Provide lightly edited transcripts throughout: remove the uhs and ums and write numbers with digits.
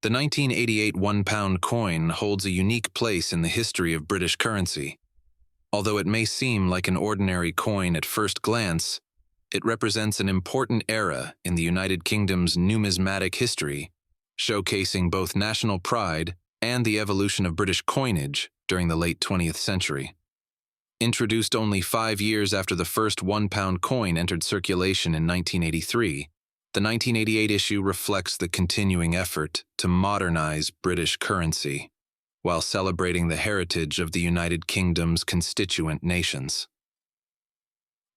The 1988 £1 coin holds a unique place in the history of British currency. Although it may seem like an ordinary coin at first glance, it represents an important era in the United Kingdom's numismatic history, showcasing both national pride and the evolution of British coinage during the late 20th century. Introduced only 5 years after the first £1 coin entered circulation in 1983, the 1988 issue reflects the continuing effort to modernize British currency, while celebrating the heritage of the United Kingdom's constituent nations.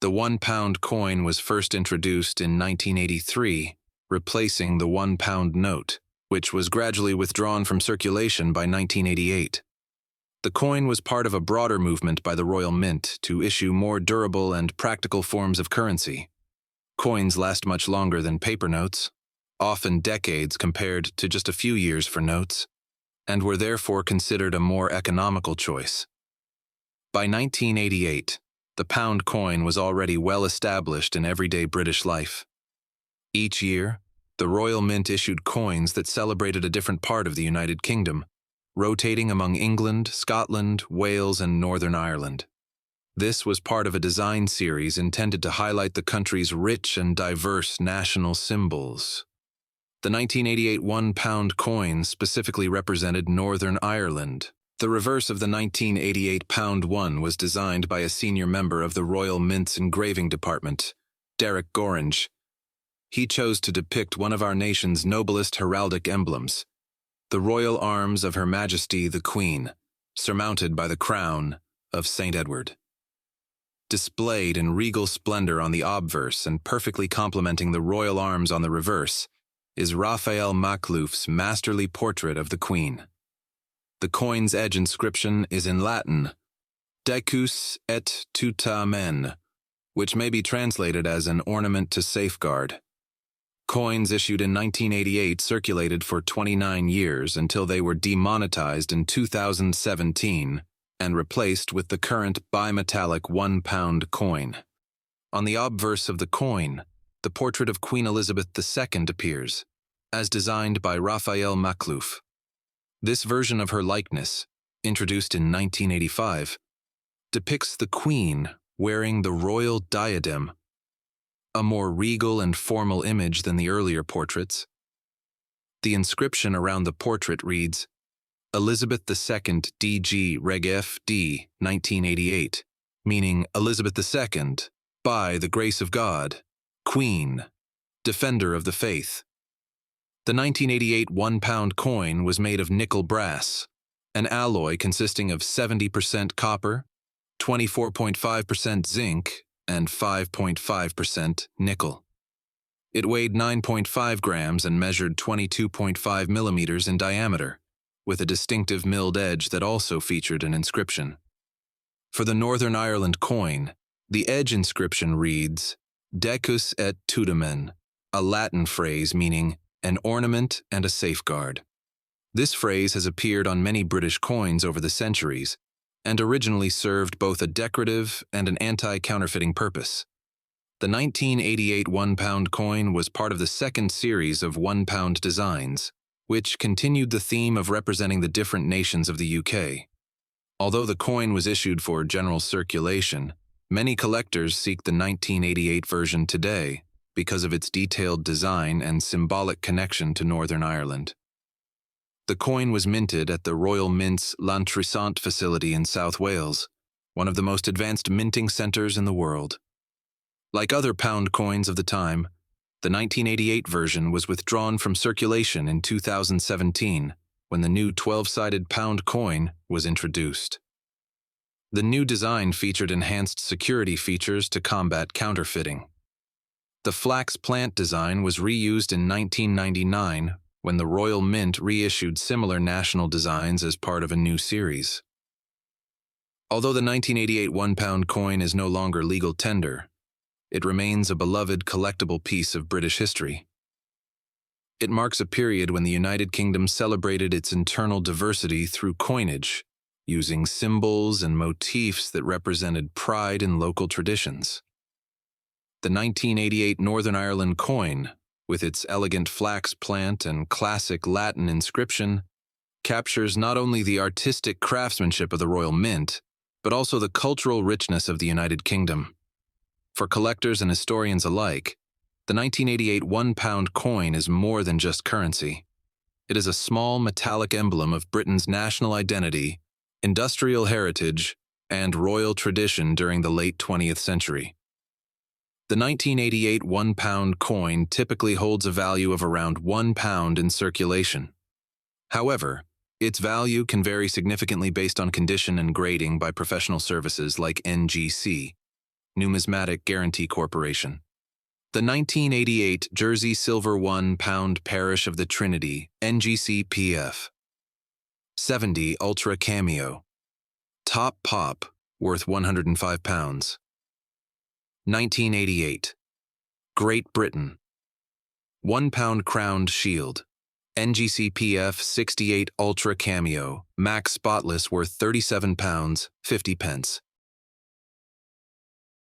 The £1 coin was first introduced in 1983, replacing the £1 note, which was gradually withdrawn from circulation by 1988. The coin was part of a broader movement by the Royal Mint to issue more durable and practical forms of currency. Coins last much longer than paper notes, often decades compared to just a few years for notes, and were therefore considered a more economical choice. By 1988, the pound coin was already well established in everyday British life. Each year, the Royal Mint issued coins that celebrated a different part of the United Kingdom, rotating among England, Scotland, Wales, and Northern Ireland. This was part of a design series intended to highlight the country's rich and diverse national symbols. The 1988 £1 coin specifically represented Northern Ireland. The reverse of the 1988 £1 was designed by a senior member of the Royal Mint's engraving department, Derek Gorringe. He chose to depict one of our nation's noblest heraldic emblems, the royal arms of Her Majesty the Queen, surmounted by the crown of St. Edward. Displayed in regal splendor on the obverse and perfectly complementing the royal arms on the reverse is Raphael Maklouf's masterly portrait of the Queen. The coin's edge inscription is in Latin, Decus et tuta men, which may be translated as an ornament to safeguard. Coins issued in 1988 circulated for 29 years until they were demonetized in 2017 and replaced with the current bimetallic £1 coin. On the obverse of the coin, the portrait of Queen Elizabeth II appears, as designed by Raphael Maklouf. This version of her likeness, introduced in 1985, depicts the Queen wearing the royal diadem, a more regal and formal image than the earlier portraits. The inscription around the portrait reads, Elizabeth II DG Reg F D 1988, meaning Elizabeth II, by the grace of God, Queen, Defender of the Faith. The 1988 £1 coin was made of nickel brass, an alloy consisting of 70% copper, 24.5% zinc, and 5.5% nickel. It weighed 9.5 grams and measured 22.5 millimeters in diameter, with a distinctive milled edge that also featured an inscription. For the Northern Ireland coin, the edge inscription reads, Decus et tudamen, a Latin phrase meaning an ornament and a safeguard. This phrase has appeared on many British coins over the centuries, and originally served both a decorative and an anti-counterfeiting purpose. The 1988 £1 coin was part of the second series of £1 designs, which continued the theme of representing the different nations of the UK. Although the coin was issued for general circulation, many collectors seek the 1988 version today because of its detailed design and symbolic connection to Northern Ireland. The coin was minted at the Royal Mint's Llantrisant facility in South Wales, one of the most advanced minting centres in the world. Like other pound coins of the time, the 1988 version was withdrawn from circulation in 2017 when the new 12-sided pound coin was introduced. The new design featured enhanced security features to combat counterfeiting. The flax plant design was reused in 1999 when the Royal Mint reissued similar national designs as part of a new series. Although the 1988 £1 coin is no longer legal tender, it remains a beloved collectible piece of British history. It marks a period when the United Kingdom celebrated its internal diversity through coinage, using symbols and motifs that represented pride in local traditions. The 1988 Northern Ireland coin with its elegant flax plant and classic Latin inscription, captures not only the artistic craftsmanship of the Royal Mint, but also the cultural richness of the United Kingdom. For collectors and historians alike, the 1988 £1 coin is more than just currency. It is a small metallic emblem of Britain's national identity, industrial heritage, and royal tradition during the late 20th century. The 1988 £1 coin typically holds a value of around £1 in circulation. However, its value can vary significantly based on condition and grading by professional services like NGC, Numismatic Guarantee Corporation. The 1988 Jersey Silver £1 Parish of the Trinity, NGC-PF. 70 Ultra Cameo. Top Pop, worth £105. 1988. Great Britain. £1 Crowned Shield. NGC-PF 68 Ultra Cameo, Max Spotless, worth £37, 50 pence.